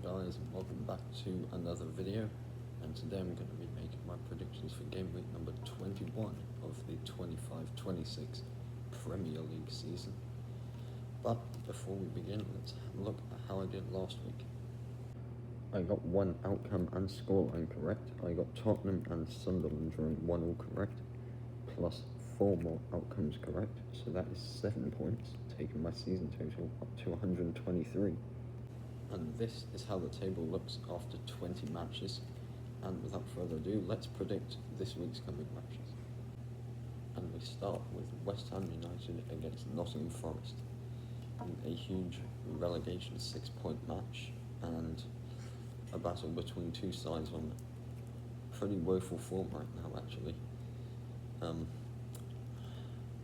guys, and welcome back to another video, and today I'm going to be making my predictions for game week number 21 of the 25-26 Premier League season. But before we begin, let's have a look at how I did last week. I got one outcome and scoreline correct. I got Tottenham and Sunderland drawing 1-1 correct, plus 4 more outcomes correct, so that is 7 points, taking my season total up to 123. And this is how the table looks after 20 matches. And without further ado, let's predict this week's coming matches. And we start with West Ham United against Nottingham Forest, in a huge relegation 6-point match, and a battle between two sides on pretty woeful form right now, actually.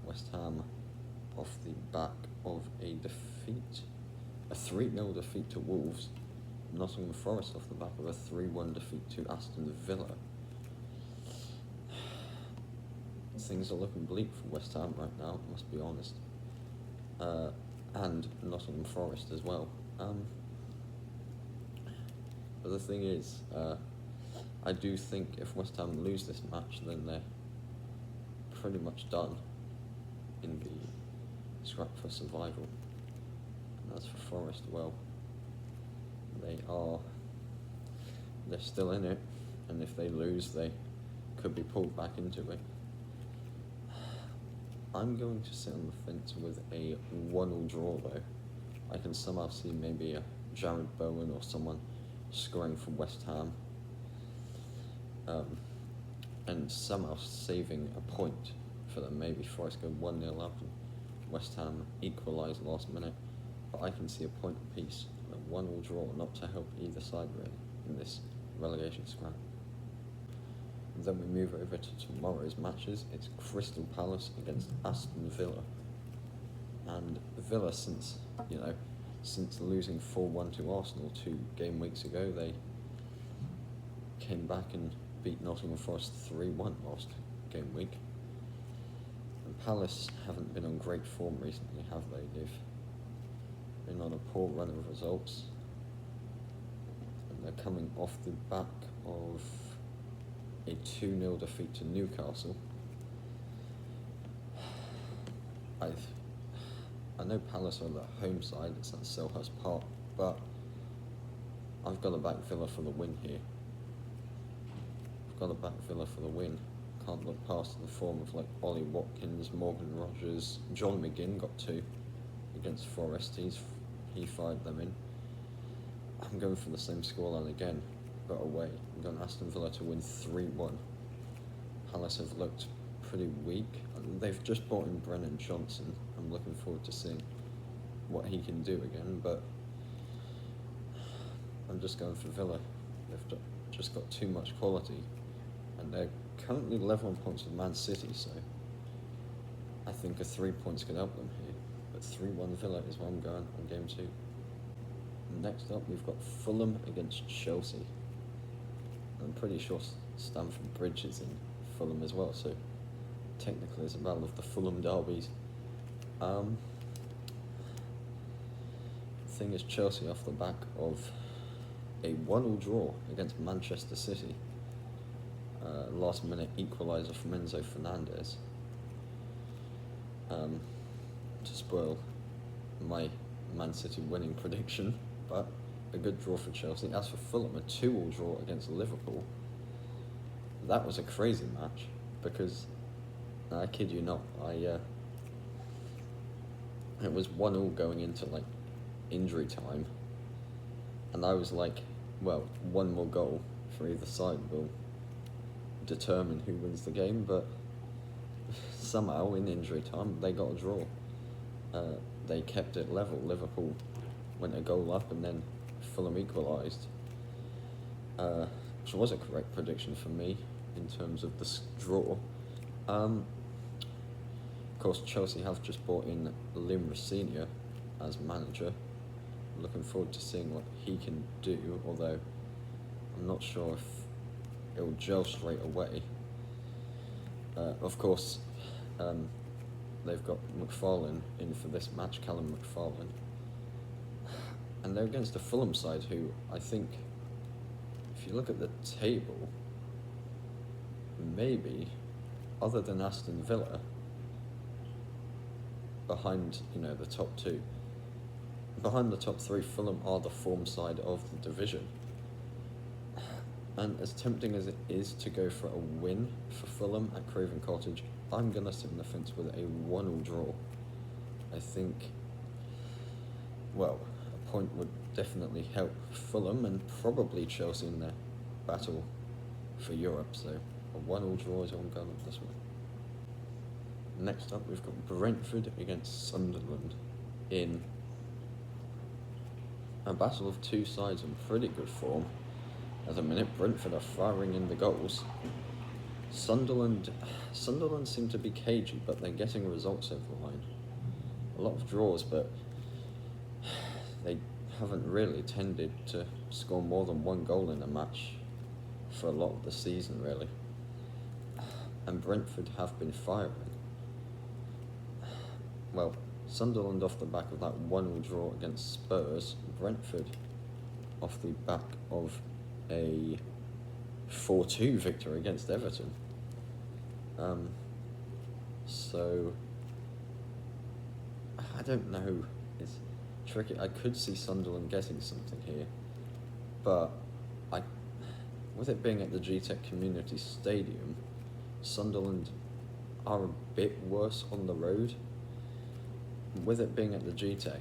West Ham off the back of a 3-0 defeat to Wolves. Nottingham Forest off the back of a 3-1 defeat to Aston Villa. Things are looking bleak for West Ham right now, must be honest. And Nottingham Forest as well. But the thing is, I do think if West Ham lose this match, then they're pretty much done in the scrap for survival. And as for Forest, well, they're still in it, and if they lose, they could be pulled back into it. I'm going to sit on the fence with a 1-1 draw, though. I can somehow see maybe a Jared Bowen or someone scoring for West Ham, and somehow saving a point for them. Maybe Forest go 1-0 up and West Ham equalise last minute. But I can see a point apiece, a 1-1 draw, not to help either side really in this relegation scrap. Then we move over to tomorrow's matches. It's Crystal Palace against Aston Villa. And Villa, since losing 4-1 to Arsenal 2 game weeks ago, they came back and beat Nottingham Forest 3-1 last game week. And Palace haven't been on great form recently, have they? They've been on a poor run of results, and they're coming off the back of a 2-0 defeat to Newcastle. I know Palace are the home side, it's at Selhurst Park, but I've got to back Villa for the win here. Can't look past the form of Ollie Watkins, Morgan Rogers. John McGinn got 2 against Forest. He fired them in. I'm going for the same scoreline again, but away. I'm going Aston Villa to win 3-1. Palace have looked pretty weak. They've just brought in Brennan Johnson. I'm looking forward to seeing what he can do again, but I'm just going for Villa. They've just got too much quality, and they're currently level on points with Man City, so I think a 3 points could help them here. But 3-1 Villa is where I'm going on game 2. Next up, we've got Fulham against Chelsea. I'm pretty sure Stamford Bridge is in Fulham as well, so technically it's a battle of the Fulham derbies. Thing is, Chelsea off the back of a 1-1 draw against Manchester City. Last minute equaliser from Enzo Fernandez. To spoil my Man City winning prediction, but a good draw for Chelsea. As for Fulham, a 2-2 draw against Liverpool. That was a crazy match, because I kid you not, it was 1-1 going into injury time, and I was like, well, one more goal for either side will determine who wins the game, but somehow in injury time they got a draw. They kept it level. Liverpool went a goal up, and then Fulham equalised, which was a correct prediction for me in terms of the draw. Of course, Chelsea have just brought in Lim Rosenior as manager. I'm looking forward to seeing what he can do, although I'm not sure if it'll gel straight away. Of course, they've got McFarlane in for this match, Callum McFarlane. And they're against the Fulham side, who I think, if you look at the table, maybe, other than Aston Villa, behind, the top two, behind the top three, Fulham are the form side of the division. And as tempting as it is to go for a win for Fulham at Craven Cottage, I'm going to sit on the fence with a 1-1 draw. I think, well, a point would definitely help Fulham and probably Chelsea in their battle for Europe, so a 1-1 draw is on going with this one. Next up, we've got Brentford against Sunderland in a battle of two sides in pretty good form. At the minute, Brentford are firing in the goals. Sunderland seem to be cagey, but they're getting results over the line. A lot of draws, but they haven't really tended to score more than one goal in a match for a lot of the season, really. And Brentford have been firing. Well, Sunderland off the back of that 1-1 draw against Spurs, Brentford off the back of a 4-2 victory against Everton. So I don't know. It's tricky. I could see Sunderland getting something here, but with it being at the G-Tech Community Stadium, Sunderland are a bit worse on the road. With it being at the G-Tech,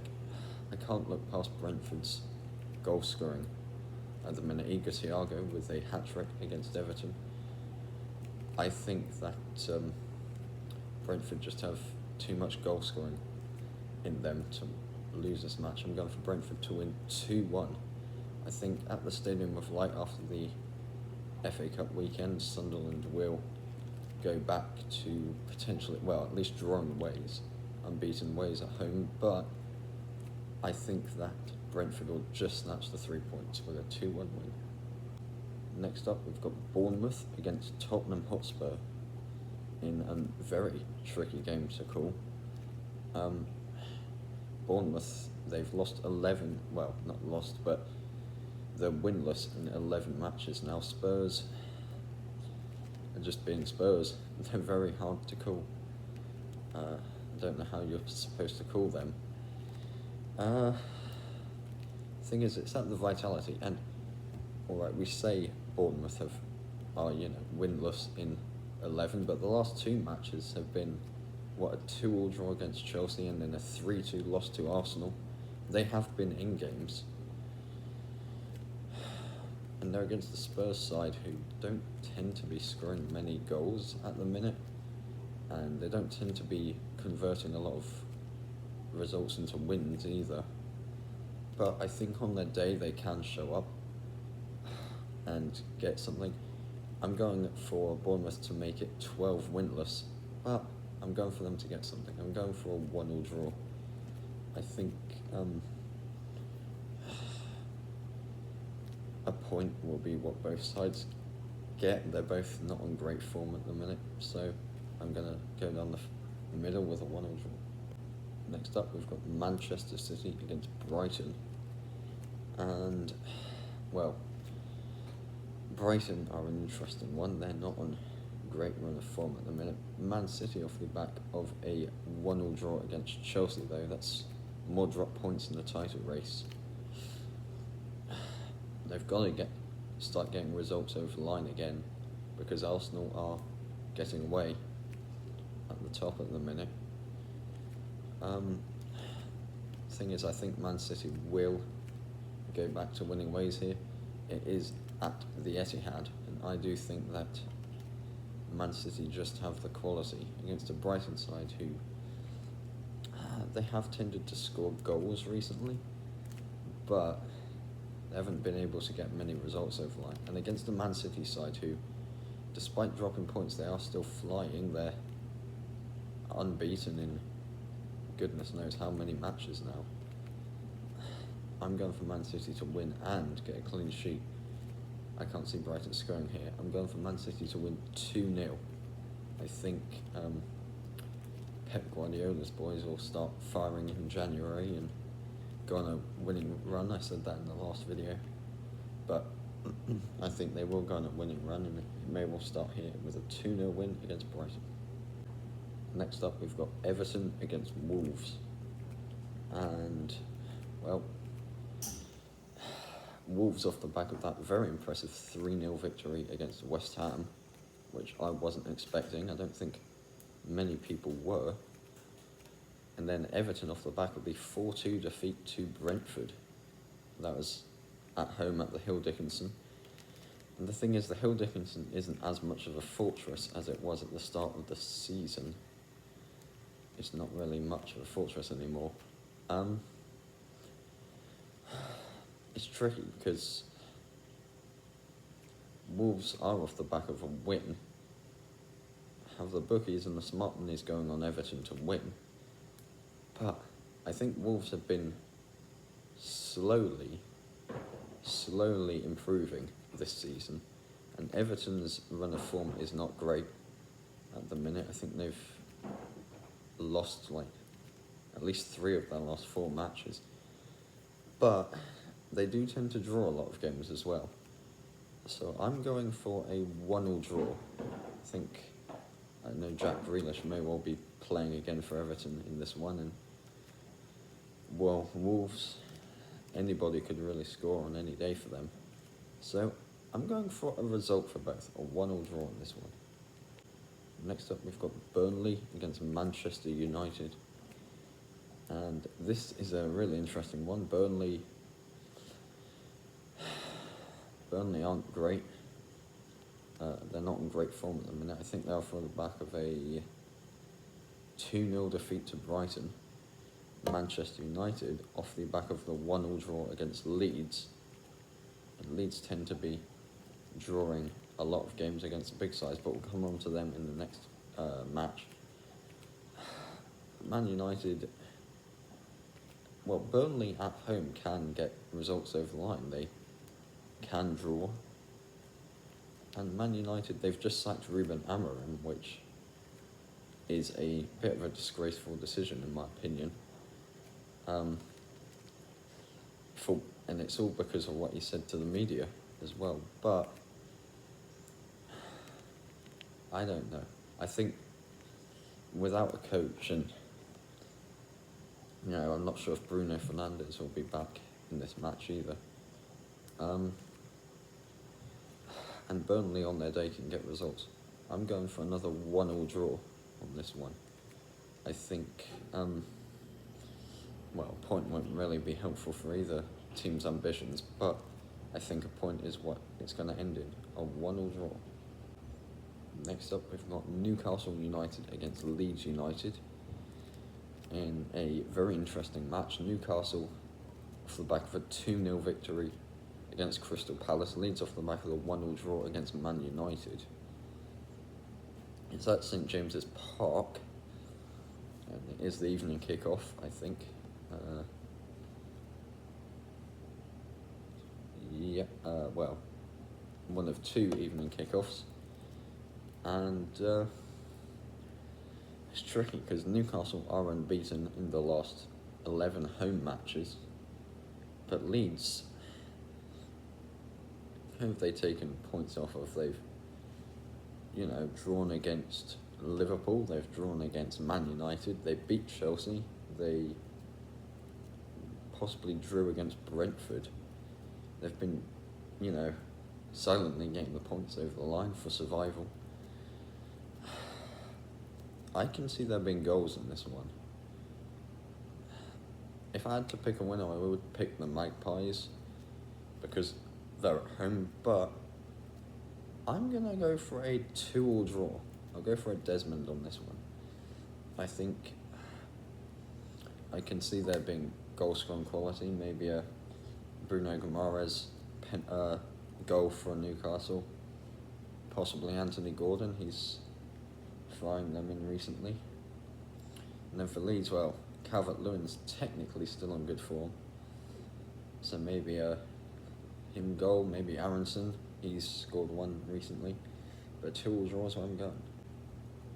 I can't look past Brentford's goal scoring at the minute. Igor Thiago with a hat-trick against Everton. I think that Brentford just have too much goal scoring in them to lose this match. I'm going for Brentford to win 2-1. I think at the Stadium of Light after the FA Cup weekend, Sunderland will go back to potentially, well, at least drawing ways, unbeaten ways at home, but I think that Brentford will just snatch the 3 points with a 2-1 win. Next up, we've got Bournemouth against Tottenham Hotspur in a very tricky game to call. Bournemouth, they've lost 11, well, not lost, but they're winless in 11 matches now. Spurs are just being Spurs. They're very hard to call. I don't know how you're supposed to call them. Thing is, it's at the Vitality, and alright, we say Bournemouth are winless in 11, but the last two matches have been a 2-2 draw against Chelsea and then a 3-2 loss to Arsenal. They have been in games, and they're against the Spurs side, who don't tend to be scoring many goals at the minute, and they don't tend to be converting a lot of results into wins either. But I think on their day they can show up and get something. I'm going for Bournemouth to make it 12 winless, but I'm going for them to get something. I'm going for a 1-1 draw. I think a point will be what both sides get. They're both not on great form at the minute, so I'm going to go down the middle with a 1-1 draw. Next up, we've got Manchester City against Brighton. And, well, Brighton are an interesting one. They're not on great run of form at the minute. Man City off the back of a 1-1 draw against Chelsea, though. That's more drop points in the title race. They've got to start getting results over the line again, because Arsenal are getting away at the top at the minute. Thing is, I think Man City will go back to winning ways here. It is at the Etihad, and I do think that Man City just have the quality against a Brighton side who they have tended to score goals recently, but they haven't been able to get many results over the line. And against the Man City side who, despite dropping points, they are still flying. They're unbeaten in goodness knows how many matches now. I'm going for Man City to win and get a clean sheet. I can't see Brighton scoring here. I'm going for Man City to win 2-0. I think Pep Guardiola's boys will start firing in January and go on a winning run. I said that in the last video, but I think they will go on a winning run, and it may well start here with a 2-0 win against Brighton. Next up, we've got Everton against Wolves, and well, Wolves off the back of that very impressive 3-0 victory against West Ham, which I wasn't expecting. I don't think many people were. And then Everton off the back of the 4-2 defeat to Brentford. That was at home at the Hill Dickinson. And the thing is, the Hill Dickinson isn't as much of a fortress as it was at the start of the season. It's not really much of a fortress anymore. It's tricky because Wolves are off the back of a win. Have the bookies and the smart money is going on Everton to win. But I think Wolves have been slowly improving this season. And Everton's run of form is not great at the minute. I think they've lost at least 3 of their last 4 matches. But they do tend to draw a lot of games as well. So I'm going for a 1-1 draw. I know Jack Grealish may well be playing again for Everton in this one, and well, Wolves, anybody could really score on any day for them. So I'm going for a result for both, a 1-1 draw in this one. Next up, we've got Burnley against Manchester United. And this is a really interesting one. Burnley aren't great. They're not in great form at the minute. I think they're off the back of a 2-0 defeat to Brighton. Manchester United off the back of the 1-1 draw against Leeds. And Leeds tend to be drawing a lot of games against big sides, but we'll come on to them in the next match. Man United, well, Burnley at home can get results over the line. They can draw. And Man United, they've just sacked Ruben Amorim, which is a bit of a disgraceful decision in my opinion. And it's all because of what he said to the media as well. But I don't know. I think without a coach, and I'm not sure if Bruno Fernandes will be back in this match either. And Burnley on their day can get results. I'm going for another 1-1 draw on this one. I think, a point won't really be helpful for either team's ambitions, but I think a point is what it's going to end in, a 1-1 draw. Next up, we've got Newcastle United against Leeds United in a very interesting match. Newcastle off the back of a 2-0 victory against Crystal Palace. Leeds off the back of the 1-1 draw against Man United. It's at St James's Park, and it is the evening kick-off, I think. One of 2 evening kick-offs. And it's tricky because Newcastle are unbeaten in the last 11 home matches. But Leeds, who have they taken points off of? They've, drawn against Liverpool, they've drawn against Man United, they beat Chelsea, they possibly drew against Brentford. They've been, silently getting the points over the line for survival. I can see there being goals in this one. If I had to pick a winner, I would pick the Magpies because they're at home, but I'm going to go for a 2-2 draw. I'll go for a Desmond on this one. I think I can see there being goal-scoring quality, maybe a Bruno Guimaraes goal for Newcastle, possibly Anthony Gordon, he's flying them in recently. And then for Leeds, Calvert-Lewin's technically still on good form, so maybe him goal, maybe Aronson, he's scored 1 recently, but 2-2 draw is where I'm going.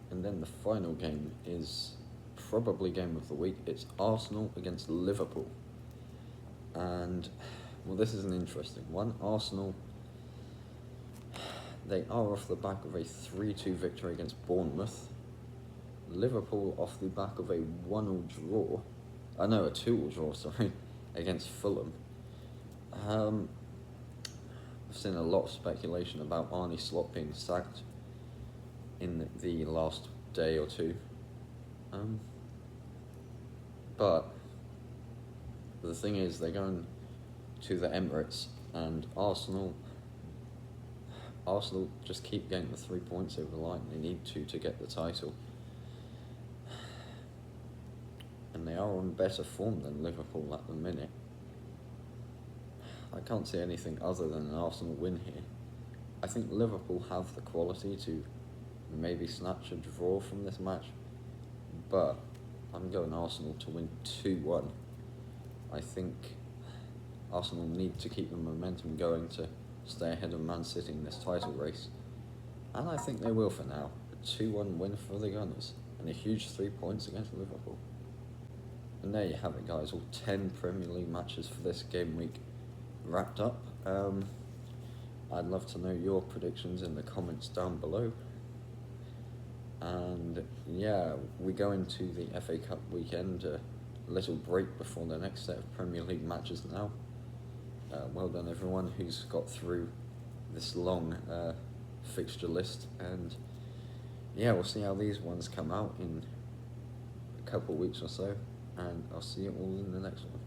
And then the final game is probably game of the week. It's Arsenal against Liverpool. And, well, this is an interesting one. Arsenal, they are off the back of a 3-2 victory against Bournemouth. Liverpool off the back of a 1-1 draw. A 2-2 draw, sorry, against Fulham. I've seen a lot of speculation about Arne Slot being sacked in the last day or two. But the thing is, they're going to the Emirates, and Arsenal just keep getting the 3 points over the line. They need to get the title. And they are on better form than Liverpool at the minute. I can't see anything other than an Arsenal win here. I think Liverpool have the quality to maybe snatch a draw from this match, but I'm going Arsenal to win 2-1. I think Arsenal need to keep the momentum going to stay ahead of Man City in this title race, and I think they will for now. A 2-1 win for the Gunners, and a huge 3 points against Liverpool. And there you have it, guys, all 10 Premier League matches for this game week wrapped up. I'd love to know your predictions in the comments down below. And yeah, we go into the FA Cup weekend, a little break before the next set of Premier League matches now. Well done everyone who's got through this long fixture list, and yeah, we'll see how these ones come out in a couple of weeks or so, and I'll see you all in the next one.